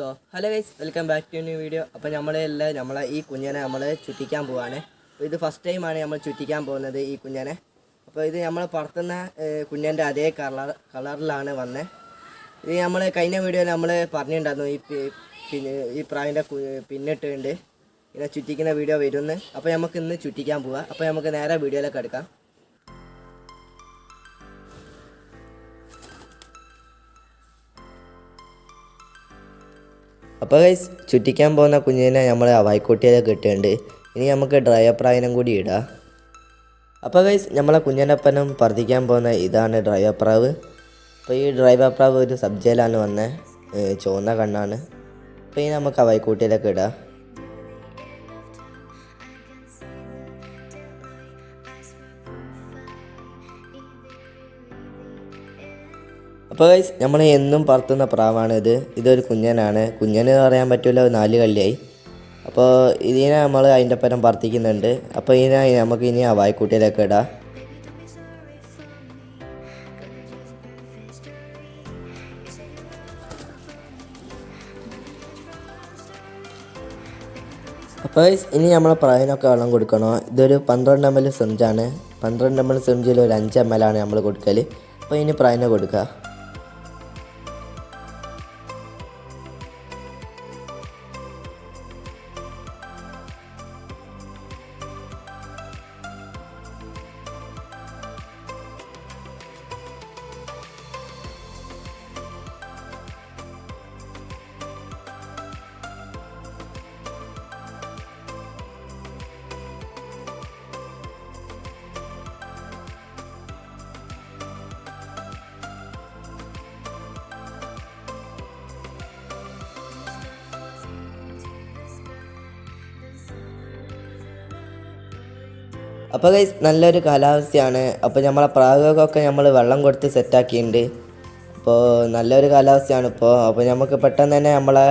Hello guys, welcome back to new video. അപ്പോൾ നമ്മളെ ഈ കുഞ്ഞനെ നമ്മൾ ചുറ്റിക്കാൻ പോവാണ്. അപ്പോൾ ഇത് ഫസ്റ്റ് ടൈമാണ് നമ്മൾ ചുറ്റിക്കാൻ പോകുന്നത് ഈ കുഞ്ഞനെ. അപ്പോൾ ഇത് നമ്മൾ പറത്തുന്ന കുഞ്ഞൻ്റെ അതേ കളറിലാണ് വന്നത്. ഇത് നമ്മൾ കഴിഞ്ഞ വീഡിയോയിൽ നമ്മൾ പറഞ്ഞിട്ടുണ്ടായിരുന്നു ഈ പ്രാവിൻ്റെ പിന്നിട്ടുണ്ട് ഇങ്ങനെ ചുറ്റിക്കുന്ന വീഡിയോ വരുമെന്ന്. അപ്പോൾ നമുക്ക് ഇന്ന് ചുറ്റിക്കാൻ പോവാം. അപ്പോൾ നമുക്ക് നേരെ വീഡിയോയിലേക്ക് എടുക്കാം. അപ്പോൾ ഗൈസ്, ചുറ്റിക്കാൻ പോകുന്ന കുഞ്ഞിനെ നമ്മൾ വായിക്കോട്ടിയിലേക്ക് ഇട്ടിട്ടുണ്ട്. ഇനി നമുക്ക് ഡ്രൈവർ പ്രാവിനും കൂടി ഇടാം. അപ്പോൾ ഗൈസ്, നമ്മളെ കുഞ്ഞിനപ്പനും പറത്തിക്കാൻ പോകുന്ന ഇതാണ് ഡ്രൈവർ പ്രാവ്. അപ്പോൾ ഈ ഡ്രൈവർ പ്രാവ് ഒരു സബ്ജയിലാണ് വന്നത്, ചുവന്ന കണ്ണാണ്. അപ്പോൾ ഇനി നമുക്ക് വായിക്കോട്ടിയിലേക്ക് ഇടാം. അപ്പോൾ ഗൈസ്, നമ്മൾ എന്നും പറത്തുന്ന പ്രാവാണിത്. ഇതൊരു കുഞ്ഞനാണ്. കുഞ്ഞന് പറയാൻ പറ്റില്ല, 4 കല്ലിയായി. അപ്പോൾ ഇതിനെ നമ്മൾ അതിൻ്റെ പരം പറത്തിക്കുന്നുണ്ട്. അപ്പോൾ ഇതിനെ നമുക്ക് ഇനി ആ വായ്ക്കുട്ടിയിലേക്ക് ഇടാം. അപ്പോൾ ഗൈസ്, ഇനി നമ്മൾ പ്രാവിനൊക്കെ വെള്ളം കൊടുക്കണോ. ഇതൊരു 12 ml സിറിഞ്ചാണ്. 12 ml സിറിഞ്ചിൽ ഒരു 5 ml ആണ് നമ്മൾ കൊടുക്കൽ. അപ്പോൾ ഇനി പ്രാവിനെ കൊടുക്കുക. അപ്പോൾ ഗൈസ്, നല്ലൊരു കാലാവസ്ഥയാണ്. അപ്പോൾ നമ്മളെ പ്രാവുകൾക്കൊക്കെ നമ്മൾ വെള്ളം കൊടുത്ത് സെറ്റാക്കിയിട്ടുണ്ട്. അപ്പോൾ നല്ലൊരു കാലാവസ്ഥയാണ് ഇപ്പോൾ. അപ്പോൾ നമുക്ക് പെട്ടെന്ന് തന്നെ നമ്മളെ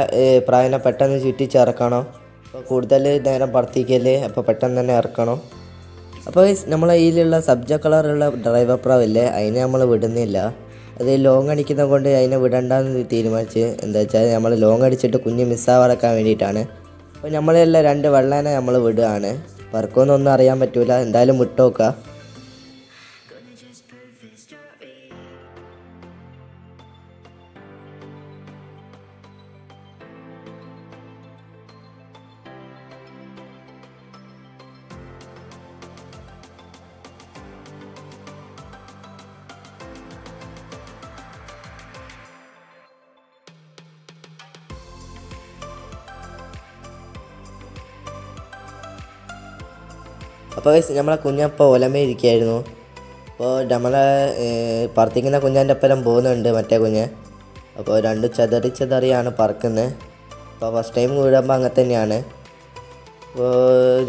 പ്രാവിനെ പെട്ടെന്ന് ചുറ്റിച്ചിറക്കണം. അപ്പോൾ കൂടുതൽ നേരം പറത്തിക്കല്, അപ്പോൾ പെട്ടെന്ന് തന്നെ ഇറക്കണം. അപ്പോൾ ഗൈസ്, നമ്മളെ ഇതിലുള്ള സബ്ജ കളറുള്ള ഡ്രൈവർ പ്രാവില്ലേ, അതിനെ നമ്മൾ വിടുന്നില്ല. അത് ലോങ് അടിക്കുന്നത് കൊണ്ട് അതിനെ വിടണ്ടെന്ന് തീരുമാനിച്ച്. എന്താ വെച്ചാൽ നമ്മൾ ലോങ് അടിച്ചിട്ട് കുഞ്ഞ് മിസ്സാവാറക്കാൻ വേണ്ടിയിട്ടാണ്. അപ്പോൾ നമ്മളെല്ലാം 2 വെള്ളേനെ നമ്മൾ വിടുകയാണ്. പറക്കുമെന്നൊന്നും അറിയാൻ പറ്റൂല, എന്തായാലും വിട്ട് നോക്കുക. അപ്പോൾ ഗൈസ്, നമ്മളെ കുഞ്ഞപ്പോൾ ഒലമേ ഇരിക്കുകയായിരുന്നു. അപ്പോൾ നമ്മളെ പറത്തിക്കുന്ന കുഞ്ഞാൻ്റെ ഒപ്പം പോകുന്നുണ്ട് മറ്റേ കുഞ്ഞ്. അപ്പോൾ 2 ചെതറിയാണ് പറക്കുന്നത്. അപ്പോൾ ഫസ്റ്റ് ടൈം വീഴുമ്പോൾ അങ്ങനെ തന്നെയാണ്. അപ്പോൾ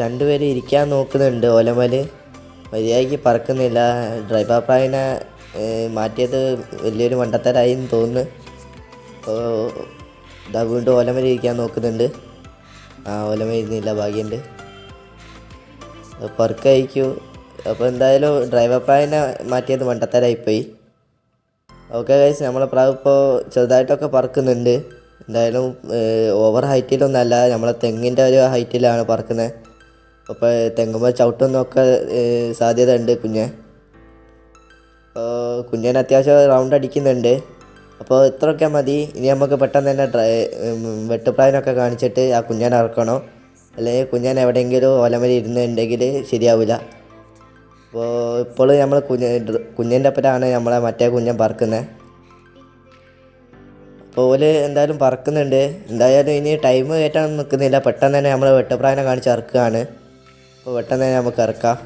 2 പേര് ഇരിക്കാൻ നോക്കുന്നുണ്ട് ഒലമേൽ, മര്യാദയ്ക്ക് പറക്കുന്നില്ല. ഡ്രൈവർ പ്രാവിനെ മാറ്റിയത് വലിയൊരു മണ്ടത്തരായി എന്ന് തോന്നുന്നു. അപ്പോൾ ഇതാ വീണ്ടും ഒലമേൽ ഇരിക്കാൻ നോക്കുന്നുണ്ട്. ഒലമേൽ ഇരുന്നില്ല, ഭാഗ്യമുണ്ട്. പറക്കയക്കൂ. അപ്പോൾ എന്തായാലും ഡ്രൈവർ പ്രാവിനെ മാറ്റിയത് മണ്ടത്തരായിപ്പോയി. ഓക്കെ ഗൈസ്, നമ്മളെ പ്രാവ് ഇപ്പോൾ ചെറുതായിട്ടൊക്കെ പറക്കുന്നുണ്ട്. എന്തായാലും ഓവർ ഹൈറ്റിലൊന്നല്ല, നമ്മളെ തെങ്ങിൻ്റെ ഒരു ഹൈറ്റിലാണ് പറക്കുന്നത്. അപ്പോൾ തെങ്ങുമ്പോൾ ചവിട്ടുന്നൊക്കെ സാധ്യത ഉണ്ട് കുഞ്ഞ്. അപ്പോൾ കുഞ്ഞിന് അത്യാവശ്യം റൗണ്ട് അടിക്കുന്നുണ്ട്. അപ്പോൾ ഇത്രയൊക്കെ മതി. ഇനി നമുക്ക് പെട്ടെന്ന് തന്നെ വെട്ടുപ്രാവിനൊക്കെ കാണിച്ചിട്ട് ആ കുഞ്ഞിനെ ഇറക്കണം. അല്ലെങ്കിൽ കുഞ്ഞൻ എവിടെയെങ്കിലും ഓലമേൽ ഇരുന്നുണ്ടെങ്കിൽ ശരിയാവില്ല. അപ്പോൾ ഇപ്പോൾ നമ്മൾ കുഞ്ഞിൻ്റെ ഒപ്പരാണ് നമ്മളെ മറ്റേ കുഞ്ഞൻ പറക്കുന്നത്. അപ്പോൾ ഓല് എന്തായാലും പറക്കുന്നുണ്ട്. എന്തായാലും ഇനി ടൈം കയറ്റാൻ നിൽക്കുന്നില്ല, പെട്ടെന്ന് തന്നെ നമ്മൾ വെട്ടുപ്രാവിനെ കാണിച്ച് ഇറക്കുകയാണ്. അപ്പോൾ പെട്ടെന്ന് തന്നെ നമുക്ക് ഇറക്കാം.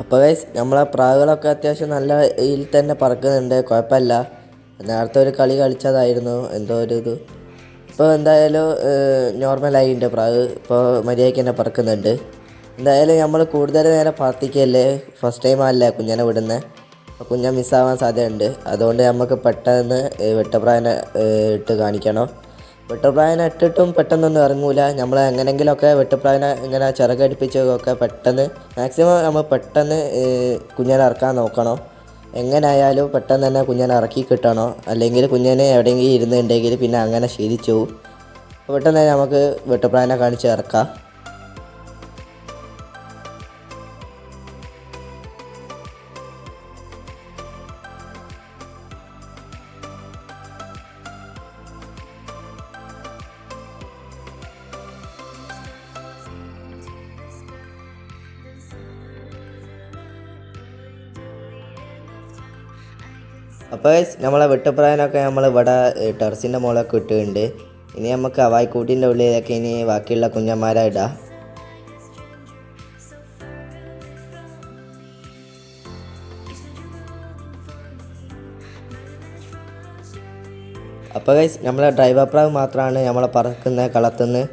അപ്പോൾ ഗൈസ്, നമ്മളെ പ്രാവുകളൊക്കെ അത്യാവശ്യം നല്ല ഇതിൽ തന്നെ പറക്കുന്നുണ്ട്, കുഴപ്പമില്ല. നേരത്തെ ഒരു കളി കളിച്ചതായിരുന്നു, എന്തോ ഒരു ഇത്. ഇപ്പോൾ എന്തായാലും നോർമലായിട്ടുണ്ട് പ്രാവ്. ഇപ്പോൾ മര്യാദയ്ക്ക് തന്നെ പറക്കുന്നുണ്ട്. എന്തായാലും നമ്മൾ കൂടുതൽ നേരം പറത്തിക്കല്ലേ, ഫസ്റ്റ് ടൈം അല്ലേ കുഞ്ഞനെ വിടുന്നത്. അപ്പോൾ കുഞ്ഞൻ മിസ്സാവാൻ സാധ്യതയുണ്ട്. അതുകൊണ്ട് നമുക്ക് പെട്ടെന്ന് വെട്ടുപ്രാവിനെ ഇട്ട് കാണിക്കണം. വെട്ടുപ്രാവിനെ ഇട്ടിട്ടും പെട്ടെന്നൊന്നും ഇറങ്ങൂല. നമ്മൾ എങ്ങനെയെങ്കിലുമൊക്കെ വെട്ടുപ്രാവിനെ ഇങ്ങനെ ചിറകടിപ്പിച്ചൊക്കെ പെട്ടെന്ന് മാക്സിമം നമ്മൾ പെട്ടെന്ന് കുഞ്ഞനെ ഇറക്കാൻ നോക്കണം. എങ്ങനെയായാലും പെട്ടെന്ന് തന്നെ കുഞ്ഞിനെ ഇറക്കി കിട്ടണോ, അല്ലെങ്കിൽ കുഞ്ഞിനെ എവിടെയെങ്കിലും ഇരുന്നുണ്ടെങ്കിൽ പിന്നെ അങ്ങനെ ശീലിച്ചു പോകും. അപ്പോൾ പെട്ടെന്ന് തന്നെ നമുക്ക് വെട്ടുപ്രാവിനെ കാണിച്ച് ഇറക്കാം. അപ്പോൾ നമ്മളെ വെട്ടുപ്രാവിനൊക്കെ നമ്മൾ ഇവിടെ ടെറസിൻ്റെ മുകളിലൊക്കെ ഇട്ടിട്ടുണ്ട്. ഇനി നമുക്ക് അവായിക്കൂട്ടിൻ്റെ ഉള്ളിലൊക്കെ ഇനി ബാക്കിയുള്ള കുഞ്ഞന്മാരെ ഇടാം. അപ്പോൾ നമ്മളെ ഡ്രൈവർ പ്രാവ് മാത്രമാണ് നമ്മളെ പറക്കുന്ന കളത്തുനിന്ന്.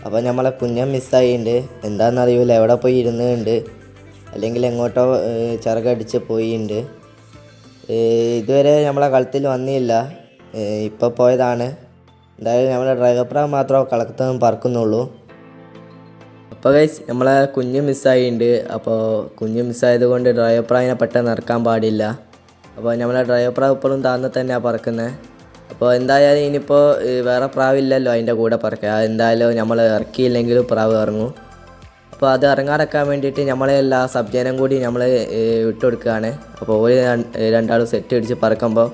അപ്പോൾ നമ്മളെ കുഞ്ഞൻ മിസ്സായിട്ടുണ്ട്. എന്താണെന്നറിയില്ല, എവിടെ പോയി ഇരുന്നുണ്ട്, അല്ലെങ്കിൽ എങ്ങോട്ടോ ചിറകടിച്ച് പോയിട്ടുണ്ട്. ഇതുവരെ നമ്മളെ കളത്തിൽ വന്നില്ല, ഇപ്പോൾ പോയതാണ്. എന്തായാലും നമ്മളെ ഡ്രൈവർ പ്രാവ് മാത്രമേ കളത്തുനിന്ന് പറക്കുന്നുള്ളൂ. അപ്പോൾ നമ്മളെ കുഞ്ഞ് മിസ്സായിട്ടുണ്ട്. അപ്പോൾ കുഞ്ഞ് മിസ്സായത് കൊണ്ട് ഡ്രൈവർ പ്രാവിനെ പെട്ടെന്ന് ഇറക്കാൻ പാടില്ല. അപ്പോൾ നമ്മളെ ഡ്രൈവർ പ്രാവ് ഇപ്പോഴും താഴ്ന്ന് തന്നെയാണ് പറക്കുന്നത്. അപ്പോൾ എന്തായാലും ഇനിയിപ്പോൾ വേറെ പ്രാവില്ലല്ലോ അതിൻ്റെ കൂടെ പറക്കുക. എന്തായാലും നമ്മൾ ഇറക്കിയില്ലെങ്കിലും പ്രാവ് ഇറങ്ങും. അപ്പോൾ അത് ഇറങ്ങാറക്കാൻ വേണ്ടിയിട്ട് നമ്മളെല്ലാ സബ്ജനം കൂടി നമ്മൾ വിട്ടുകൊടുക്കുകയാണ്. അപ്പോൾ ഒരു രണ്ടാളും സെറ്റ് അടിച്ച് പറക്കുമ്പോൾ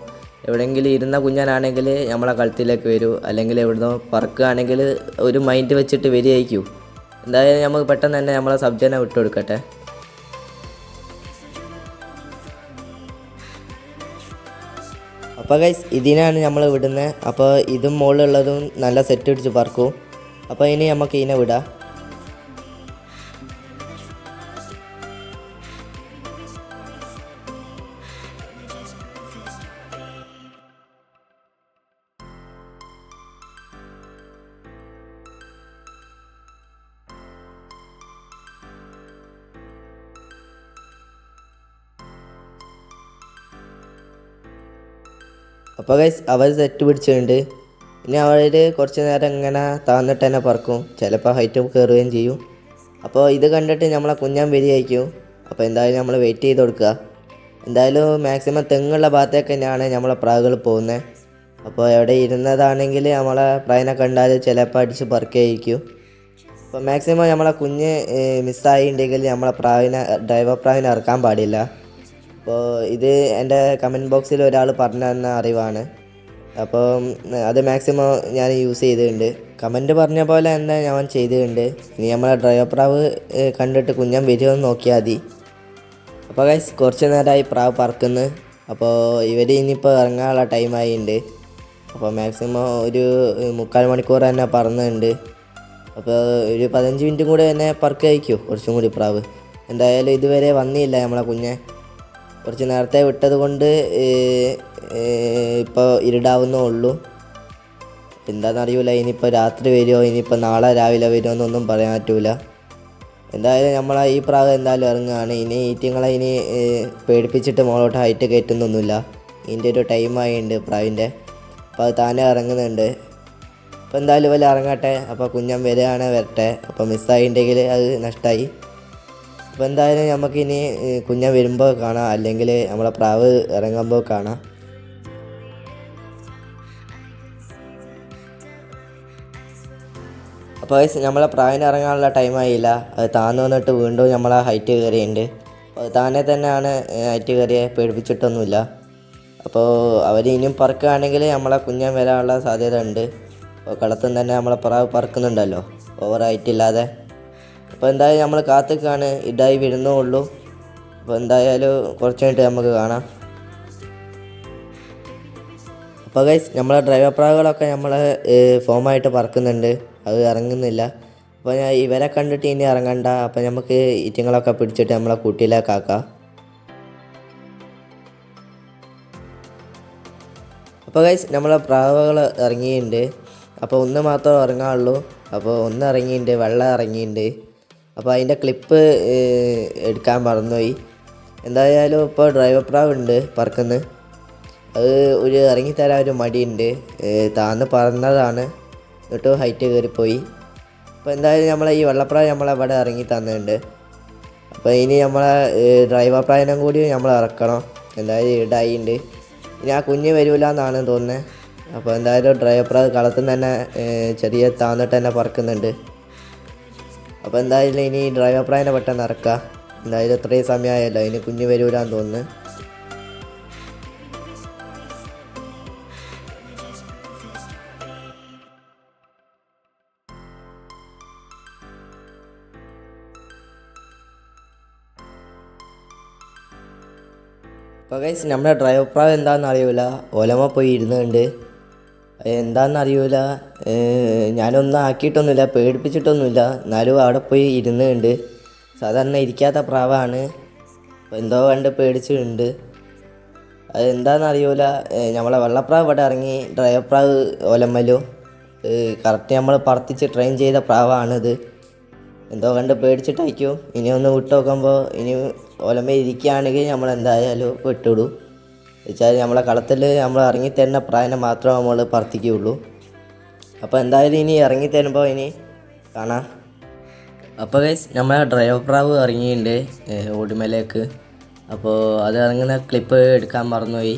എവിടെയെങ്കിലും ഇരുന്ന കുഞ്ഞനാണെങ്കിൽ നമ്മളെ കളത്തിലേക്ക് വരൂ, അല്ലെങ്കിൽ എവിടുന്നോ പറക്കുകയാണെങ്കിൽ ഒരു മൈൻഡ് വെച്ചിട്ട് വരികയായിരിക്കും. എന്തായാലും നമുക്ക് പെട്ടെന്ന് തന്നെ നമ്മളെ സബ്ജനം വിട്ടുകൊടുക്കട്ടെ. അപ്പോൾ ഇതിനാണ് നമ്മൾ വിടുന്നത്. അപ്പോൾ ഇതും മുകളിലുള്ളതും നല്ല സെറ്റ് അടിച്ച് പറക്കും. അപ്പോൾ ഇനി നമുക്ക് ഇതിനെ വിടാം. അപ്പോൾ അവർ സെറ്റ് പിടിച്ചിട്ടുണ്ട്. ഇനി അവർ കുറച്ച് നേരം ഇങ്ങനെ താന്നിട്ട് തന്നെ പറക്കും, ചിലപ്പോൾ ഹൈറ്റ് കയറുകയും ചെയ്യും. അപ്പോൾ ഇത് കണ്ടിട്ട് നമ്മളെ കുഞ്ഞാൻ വരികയായിരിക്കും. അപ്പോൾ എന്തായാലും നമ്മൾ വെയിറ്റ് ചെയ്ത് കൊടുക്കുക. എന്തായാലും മാക്സിമം തെങ്ങുള്ള ഭാഗത്തേക്ക് തന്നെയാണ് നമ്മളെ പ്രാവുകൾ പോകുന്നത്. അപ്പോൾ എവിടെ ഇരുന്നതാണെങ്കിൽ നമ്മളെ പ്രാവിനെ കണ്ടാൽ ചിലപ്പോൾ അടിച്ച് പറക്കുകയായിരിക്കും. അപ്പോൾ മാക്സിമം നമ്മളെ കുഞ്ഞ് മിസ്സായിട്ടുണ്ടെങ്കിൽ നമ്മളെ ഡ്രൈവർ പ്രാവിനെ ഇറക്കാൻ പാടില്ല. അപ്പോൾ ഇത് എൻ്റെ കമൻറ്റ് ബോക്സിൽ ഒരാൾ പറഞ്ഞു തന്ന അറിവാണ്. അപ്പോൾ അത് മാക്സിമം ഞാൻ യൂസ് ചെയ്തിട്ടുണ്ട്. കമൻറ്റ് പറഞ്ഞ പോലെ തന്നെ ഞാൻ ചെയ്തിട്ടുണ്ട്. ഇനി നമ്മളെ ഡ്രൈവർ പ്രാവ് കണ്ടിട്ട് കുഞ്ഞൻ വരുമെന്ന് നോക്കിയാൽ മതി. അപ്പോൾ കുറച്ച് നേരമായി പ്രാവ് പറക്കുന്നു. അപ്പോൾ ഇവർ ഇനിയിപ്പോൾ ഇറങ്ങാനുള്ള ടൈമായിട്ടുണ്ട്. അപ്പോൾ മാക്സിമം ഒരു 3/4 മണിക്കൂർ തന്നെ പറന്നുണ്ട്. അപ്പോൾ ഒരു 15 മിനിറ്റും കൂടെ തന്നെ പറക്കുകയായിരിക്കും കുറച്ചും കൂടി പ്രാവ്. എന്തായാലും ഇതുവരെ വന്നില്ല നമ്മളെ കുഞ്ഞെ. കുറച്ച് നേരത്തെ വിട്ടത് കൊണ്ട് ഇപ്പോൾ ഇരുടാവുന്നേ ഉള്ളൂ. എന്താണെന്നറിയില്ല, ഇനിയിപ്പോൾ രാത്രി വരുമോ ഇനിയിപ്പോൾ നാളെ രാവിലെ വരുമോ എന്നൊന്നും പറയാൻ പറ്റില്ല. എന്തായാലും നമ്മളെ ഈ പ്രാവ് എന്തായാലും ഇറങ്ങുകയാണ്. ഇനി ഈറ്റിങ്ങളെ ഇനി പേടിപ്പിച്ചിട്ട് മുകളോട്ട് ഹൈറ്റ് കയറ്റുന്നൊന്നുമില്ല. ഇതിൻ്റെ ഒരു ടൈമായിട്ടുണ്ട് പ്രാവിൻ്റെ. അപ്പോൾ അത് താനെ ഇറങ്ങുന്നുണ്ട്. അപ്പോൾ എന്തായാലും വല്ല ഇറങ്ങട്ടെ. അപ്പോൾ കുഞ്ഞൻ വരികയാണ് വരട്ടെ. അപ്പോൾ മിസ്സായിട്ടുണ്ടെങ്കിൽ അത് നഷ്ടമായി. അപ്പോൾ എന്തായാലും നമുക്കിനി കുഞ്ഞൻ വരുമ്പോൾ കാണാം, അല്ലെങ്കിൽ നമ്മളെ പ്രാവ് ഇറങ്ങുമ്പോൾ കാണാം. അപ്പോൾ നമ്മളെ പ്രാവിന് ഇറങ്ങാനുള്ള ടൈമായില്ല. അത് താന്ന് വന്നിട്ട് വീണ്ടും നമ്മളെ ഹൈറ്റ് കയറിയുണ്ട്. അപ്പോൾ അത് താനെ തന്നെയാണ് ഹൈറ്റ് കയറിയെ, പേടിപ്പിച്ചിട്ടൊന്നുമില്ല. അപ്പോൾ അവർ ഇനിയും പറക്കുകയാണെങ്കിൽ നമ്മളെ കുഞ്ഞൻ വരാനുള്ള സാധ്യത ഉണ്ട്. അപ്പോൾ കളത്തും തന്നെ നമ്മളെ പ്രാവ് പറക്കുന്നുണ്ടല്ലോ ഓവർ ഹൈറ്റ് ഇല്ലാതെ. അപ്പോൾ എന്തായാലും നമ്മൾ കാത്തിക്കാണ്, ഇതായി വരുന്നേ ഉള്ളൂ. അപ്പോൾ എന്തായാലും കുറച്ച് കഴിഞ്ഞിട്ട് നമുക്ക് കാണാം. അപ്പോൾ നമ്മളെ ഡ്രൈവർ പ്രാവുകളൊക്കെ നമ്മളെ ഫോമായിട്ട് പറക്കുന്നുണ്ട്, അത് ഇറങ്ങുന്നില്ല. അപ്പോൾ ഞാൻ ഇവരെ കണ്ടിട്ട് ഇനി ഇറങ്ങണ്ട. അപ്പോൾ നമുക്ക് ഈറ്റിങ്ങളൊക്കെ പിടിച്ചിട്ട് നമ്മളെ കൂട്ടിയിലേക്കാക്കാം. അപ്പോൾ നമ്മളെ പ്രാവുകൾ ഇറങ്ങിയിട്ടുണ്ട്. അപ്പോൾ ഒന്ന് മാത്രമേ ഇറങ്ങാനുള്ളൂ. അപ്പോൾ ഒന്ന് ഇറങ്ങിയിട്ടുണ്ട്, വെള്ളം ഇറങ്ങിയിട്ടുണ്ട്. അപ്പോൾ അതിൻ്റെ ക്ലിപ്പ് എടുക്കാൻ മറന്നുപോയി. എന്തായാലും ഇപ്പോൾ ഡ്രൈവർ പ്രാവ് ഉണ്ട് പറക്കുന്നത്. അത് ഒരു ഇറങ്ങിത്തരാൻ ഒരു മടിയുണ്ട്, താന്ന് പറന്നതാണ്, എന്നിട്ട് ഹൈറ്റ് കയറിപ്പോയി. അപ്പോൾ എന്തായാലും നമ്മളെ ഈ വെള്ളപ്രാവ് നമ്മളവിടെ ഇറങ്ങി തന്നിട്ടുണ്ട്. അപ്പോൾ ഇനി നമ്മളെ ഡ്രൈവർ പ്രാവിനും കൂടി നമ്മൾ ഇറക്കണം. എന്തായാലും ഇടായിണ്ട്. ഇനി ആ കുഞ്ഞ് വരില്ല എന്നാണ് തോന്നുന്നത്. അപ്പോൾ എന്തായാലും ഡ്രൈവർ പ്രാവ് കളത്തിൽ നിന്ന് തന്നെ ചെറിയ താന്നിട്ട് തന്നെ പറക്കുന്നുണ്ട്. അപ്പോൾ എന്തായാലും ഇനി ഡ്രൈവർ പ്രാവിനെ പെട്ടെന്ന് ഇറക്കുക. എന്തായാലും ഇത്രയും സമയമായല്ലോ, ഇനി കുഞ്ഞ് വരൂലെന്ന് തോന്നുന്നു. അപ്പോൾ ഗൈസ് നമ്മുടെ ഡ്രൈവർ പ്രാവ് എന്താണെന്ന് അറിയില്ല, ഓലമ പോയി ഇരുന്നുണ്ട്. എന്താണെന്ന് അറിയില്ല, ഞാനൊന്നും ആക്കിയിട്ടൊന്നുമില്ല, പേടിപ്പിച്ചിട്ടൊന്നുമില്ല, എന്നാലും അവിടെ പോയി ഇരുന്നുണ്ട്. സാധാരണ ഇരിക്കാത്ത പ്രാവാണ്, എന്തോ കണ്ട് പേടിച്ചിട്ടുണ്ട്. അത് എന്താണെന്ന് അറിയില്ല. നമ്മളെ വെള്ളപ്രാവ് ഇവിടെ ഇറങ്ങി, ഡ്രൈവർ പ്രാവ് ഓലമ്മലും. കറക്റ്റ് നമ്മൾ പറത്തിച്ച് ട്രെയിൻ ചെയ്ത പ്രാവാണിത്. എന്തോ കണ്ട് പേടിച്ചിട്ടായിരിക്കും. ഇനി ഒന്ന് വിട്ട് നോക്കുമ്പോൾ ഇനി ഓലമ്മ ഇരിക്കുകയാണെങ്കിൽ നമ്മൾ എന്തായാലും വിട്ടിടും. വെച്ചാൽ നമ്മളെ കളത്തിൽ നമ്മൾ ഇറങ്ങിത്തരുന്ന പ്രാവിനെ മാത്രമേ നമ്മൾ പറത്തിക്കുകയുള്ളൂ. അപ്പോൾ എന്തായാലും ഇനി ഇറങ്ങിത്തരുമ്പോൾ ഇനി കാണാം. അപ്പോൾ ഗൈസ് നമ്മളെ ഡ്രൈവർ പ്രാവ് ഇറങ്ങിയിട്ടുണ്ട് ഓടുമലേക്ക്. അപ്പോൾ അത് ഇറങ്ങുന്ന ക്ലിപ്പ് എടുക്കാൻ മറന്നുപോയി,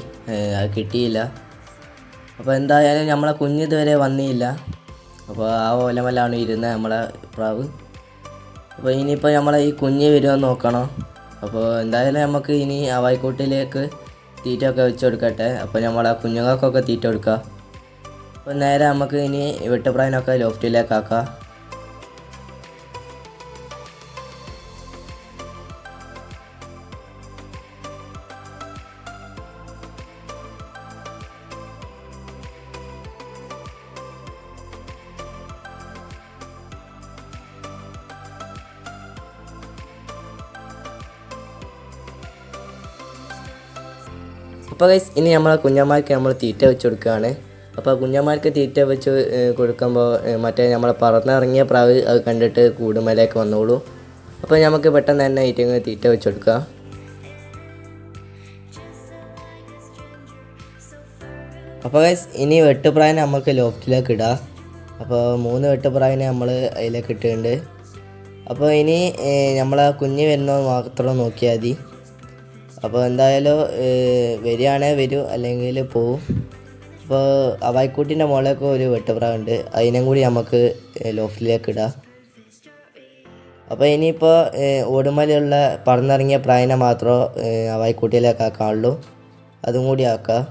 അത് കിട്ടിയില്ല. അപ്പോൾ എന്തായാലും നമ്മളെ കുഞ്ഞിതുവരെ വന്നില്ല. അപ്പോൾ ആ ഓലമലാണ് ഇരുന്നത് നമ്മളെ പ്രാവ്. അപ്പോൾ ഇനിയിപ്പോൾ നമ്മളെ ഈ കുഞ്ഞ് വരുമോ നോക്കണം. അപ്പോൾ എന്തായാലും നമുക്ക് ഇനി ആ വായ്ക്കൂട്ടിലേക്ക് തീറ്റയൊക്കെ വെച്ച് കൊടുക്കട്ടെ. അപ്പോൾ നമ്മൾ ആ കുഞ്ഞുങ്ങൾക്കൊക്കെ തീറ്റ കൊടുക്കുക. അപ്പോൾ നേരെ നമുക്ക് ഇനി വെട്ടുപ്രാവിനൊക്കെ ലോഫ്റ്റിലേക്കാക്കാം. അപ്പോൾ ഗൈസ് ഇനി നമ്മളെ കുഞ്ഞന്മാർക്ക് നമ്മൾ തീറ്റ വെച്ച് കൊടുക്കുകയാണ്. അപ്പോൾ കുഞ്ഞന്മാർക്ക് തീറ്റ വെച്ച് കൊടുക്കുമ്പോൾ മറ്റേ നമ്മളെ പറന്നിറങ്ങിയ പ്രാവ് അത് കണ്ടിട്ട് കൂടുമലേക്ക് വന്നോളൂ. അപ്പോൾ നമുക്ക് പെട്ടെന്ന് തന്നെ ഈറ്റിങ് തീറ്റ വെച്ച് കൊടുക്കുക. അപ്പോൾ ഗൈസ് ഇനി വെട്ടുപ്രാവിനെ നമുക്ക് ലോഫ്റ്റിലേക്ക് ഇടാം. അപ്പോൾ 3 വെട്ടുപ്രാവിനെ നമ്മൾ അതിലേക്ക് ഇട്ടിട്ടുണ്ട്. അപ്പോൾ ഇനി നമ്മളെ കുഞ്ഞ് വരുന്നത് മാത്രം നോക്കിയാൽ മതി. അപ്പോൾ എന്തായാലും വരികയാണെങ്കിൽ വരും, അല്ലെങ്കിൽ പോവും. അപ്പോൾ അവൈക്കൂട്ടിൻ്റെ മുകളിലേക്ക് ഒരു വെട്ടുപ്രാവുണ്ട്, അതിനും കൂടി നമുക്ക് ലോഫ്റ്റിലേക്ക് ഇടാം. അപ്പോൾ ഇനിയിപ്പോൾ ഓടുമലയുള്ള പറന്നിറങ്ങിയ പ്രാവിനെ മാത്രമേ അവൈക്കൂട്ടിയിലേക്ക് ആക്കാനുള്ളൂ, അതും കൂടി ആക്കാം.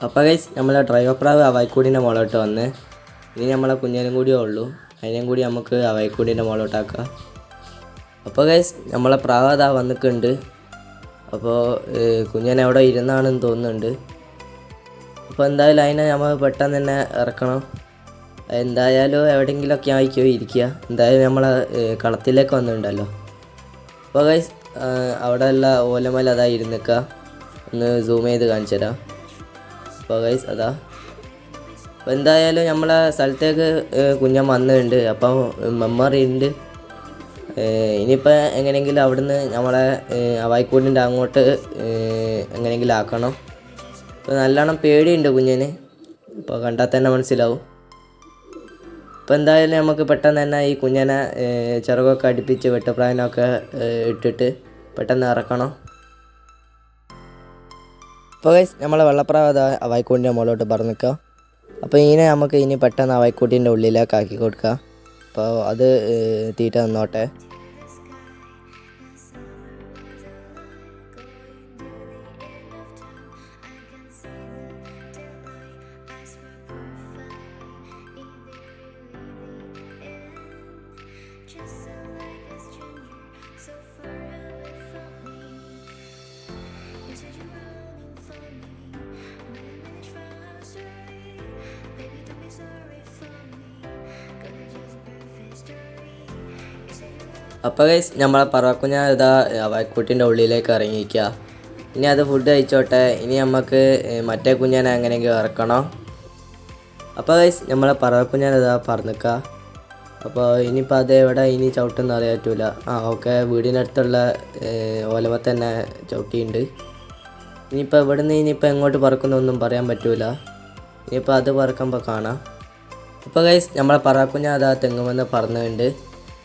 അപ്പോൾ ഗൈസ് നമ്മളെ ഡ്രൈവർ പ്രാവ് അവൈക്കൂടിൻ്റെ മുകളിലോട്ട് വന്ന് ഇനി നമ്മളെ കുഞ്ഞിനും കൂടിയേ ഉള്ളൂ, അതിനും കൂടി നമുക്ക് അവൈക്കൂടിൻ്റെ മുകളിലോട്ടാക്കാം. അപ്പോൾ ഗൈസ് നമ്മളെ പ്രാവ് അതാ വന്നിട്ടുണ്ട്. അപ്പോൾ കുഞ്ഞൻ എവിടെ ഇരുന്നാണെന്ന് തോന്നുന്നുണ്ട്. അപ്പോൾ എന്തായാലും അതിനെ നമ്മൾ പെട്ടെന്ന് തന്നെ ഇറക്കണം. എന്തായാലും എവിടെയെങ്കിലുമൊക്കെ ആയിക്കോ ഇരിക്കുക. എന്തായാലും നമ്മളെ കളത്തിലേക്ക് വന്നിട്ടുണ്ടല്ലോ. അപ്പോൾ ഗൈസ് അവിടെ ഉള്ള ഓലമല അതാ ഇരുന്നിക്കുക, ഒന്ന് സൂം ചെയ്ത് കാണിച്ചു തരാം. അപ്പോൾ ഗൈസ് അതാ. അപ്പോൾ എന്തായാലും നമ്മളെ സ്ഥലത്തേക്ക് കുഞ്ഞൻ വന്നിട്ടുണ്ട്. അപ്പം മെമ്മറി ഉണ്ട്. ഇനിയിപ്പോൾ എങ്ങനെയെങ്കിലും അവിടുന്ന് നമ്മളെ അവൈക്കൂടിൻ്റെ അങ്ങോട്ട് എങ്ങനെയെങ്കിലും ആക്കണം. അപ്പോൾ നല്ലോണം പേടിയുണ്ട് കുഞ്ഞിന്, അപ്പോൾ കണ്ടാൽ തന്നെ മനസ്സിലാവും. അപ്പോൾ എന്തായാലും നമുക്ക് പെട്ടെന്ന് തന്നെ ഈ കുഞ്ഞനെ ചിറകൊക്കെ അടുപ്പിച്ച് വെട്ടപ്രായനൊക്കെ ഇട്ടിട്ട് പെട്ടെന്ന് ഇറക്കണം. അപ്പോൾ ഗൈസ് നമ്മളെ വെള്ളപ്രാവ് അതാ അവൈക്കൂടിൻ്റെ മുകളിലോട്ട് പറന്നിക്കുക. അപ്പോൾ ഇതിനെ നമുക്ക് ഇനി പെട്ടെന്ന് അവൈക്കൂട്ടിൻ്റെ ഉള്ളിലേക്ക് ആക്കി കൊടുക്കുക. അപ്പോൾ അത് തീറ്റ നിന്നോട്ടെ. അപ്പോൾ ഗൈസ് നമ്മളെ പറവക്കുഞ്ഞ ഇതാ അവൈക്കൂട്ടിൻ്റെ ഉള്ളിലേക്ക് ഇറങ്ങിയിരിക്കുക. ഇനി അത് ഫുഡ് കഴിച്ചോട്ടെ. ഇനി നമുക്ക് മറ്റേ കുഞ്ഞനെ എങ്ങനെയെങ്കിലും ഇറക്കണം. അപ്പോൾ ഗൈസ് നമ്മളെ പറവക്കുഞ്ഞൻ ഇതാ പറന്നിക്കുക. അപ്പോൾ ഇനിയിപ്പോൾ അത് എവിടെ ഇനി ചവിട്ടുന്ന അറിയാൻ പറ്റില്ല. ഓക്കെ, വീടിനടുത്തുള്ള ഓലമ തന്നെ ചവിട്ടിയുണ്ട്. ഇനിയിപ്പോൾ ഇവിടുന്ന് ഇനിയിപ്പോൾ എങ്ങോട്ട് പറക്കുന്നൊന്നും പറയാൻ പറ്റില്ല. ഇനിയിപ്പോൾ അത് പറക്കുമ്പോൾ കാണാം. അപ്പോൾ ഗൈസ് നമ്മളെ പറവക്കുഞ്ഞ അതാ തെങ്ങുമെന്ന് പറന്നുണ്ട്.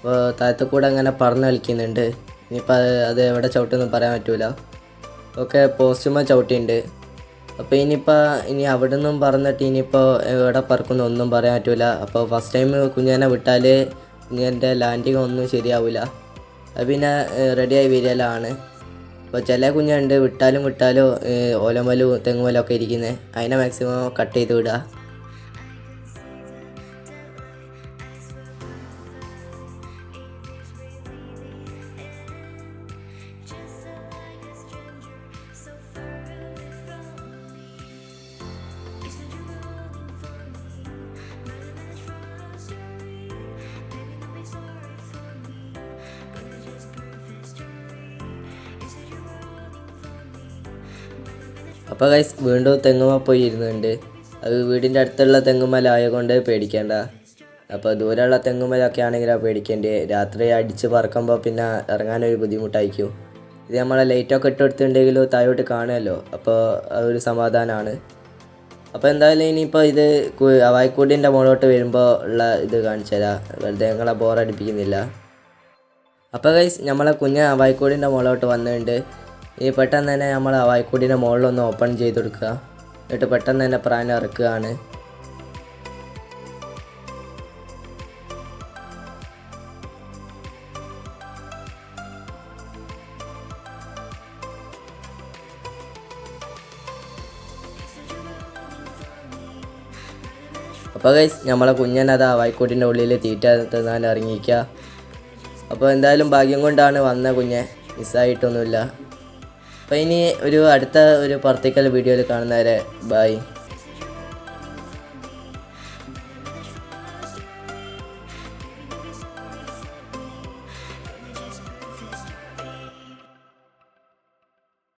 അപ്പോൾ താഴത്ത് കൂടെ അങ്ങനെ പറന്ന് കളിക്കുന്നുണ്ട്. ഇനിയിപ്പോൾ അത് എവിടെ ചവിട്ടുമെന്ന് പറയാൻ പറ്റൂല. ഒക്കെ പോസ്റ്റുമ്പോൾ ചവിട്ടിയുണ്ട്. അപ്പോൾ ഇനി അവിടെ നിന്നും പറന്നിട്ട് ഇനിയിപ്പോൾ എവിടെ പറക്കുന്ന ഒന്നും പറയാൻ പറ്റൂല. അപ്പോൾ ഫസ്റ്റ് ടൈം കുഞ്ഞാനെ വിട്ടാൽ കുഞ്ഞിൻ്റെ ലാൻഡിങ് ഒന്നും ശരിയാവില്ല. അത് പിന്നെ റെഡിയായി വരികയാണ്. അപ്പോൾ ചില കുഞ്ഞുണ്ട് വിട്ടാലും ഓലമലും തെങ്ങുമലും ഒക്കെ ഇരിക്കുന്നത്, അതിനെ മാക്സിമം കട്ട് ചെയ്ത് വിടുക. അപ്പോൾ ഗൈസ് വീണ്ടും തെങ്ങുമ പോയി ഇരുന്നുണ്ട്. അത് വീടിൻ്റെ അടുത്തുള്ള തെങ്ങുമലായതുകൊണ്ട് പേടിക്കേണ്ട. അപ്പോൾ ദൂരെയുള്ള തെങ്ങുമലൊക്കെ ആണെങ്കിലാണ് പേടിക്കേണ്ടത്. രാത്രി അടിച്ച് പറക്കുമ്പോൾ പിന്നെ ഇറങ്ങാനൊരു ബുദ്ധിമുട്ടായിരിക്കും. ഇത് നമ്മളെ ലൈറ്റൊക്കെ ഇട്ട് കൊടുത്തിട്ടുണ്ടെങ്കിലും താഴോട്ട് കാണുമല്ലോ, അപ്പോൾ അതൊരു സമാധാനമാണ്. അപ്പോൾ എന്തായാലും ഇനിയിപ്പോൾ ഇത് വായ്ക്കൂടിൻ്റെ മുകളോട്ട് വരുമ്പോൾ ഉള്ള ഇത് കാണിച്ചു തരാം, വെറുതെ ഞങ്ങളെ ബോറടിപ്പിക്കുന്നില്ല. അപ്പോൾ ഗൈസ് നമ്മളെ കുഞ്ഞ് വായ്ക്കൂടിൻ്റെ മുകളോട്ട് വന്നിട്ടുണ്ട്. ഈ പെട്ടെന്ന് തന്നെ നമ്മൾ വായ്ക്കൂടിൻ്റെ മുകളിലൊന്ന് ഓപ്പൺ ചെയ്ത് കൊടുക്കുക. എന്നിട്ട് പെട്ടെന്ന് തന്നെ പ്രാൻ ഇറക്കുകയാണ്. അപ്പോൾ ഗൈസ് നമ്മളെ കുഞ്ഞനതാ വായ്ക്കൂടിൻ്റെ ഉള്ളിൽ തീറ്റ തിന്നാൻ ഇറങ്ങിക്കുക. അപ്പോൾ എന്തായാലും ഭാഗ്യം കൊണ്ടാണ് വന്ന കുഞ്ഞ്, മിസ്സായിട്ടൊന്നുമില്ല. അപ്പോൾ ഇനി അടുത്ത ഒരു പറത്തിക്കൽ വീഡിയോയിൽ കാണുന്നവരെ ബൈ.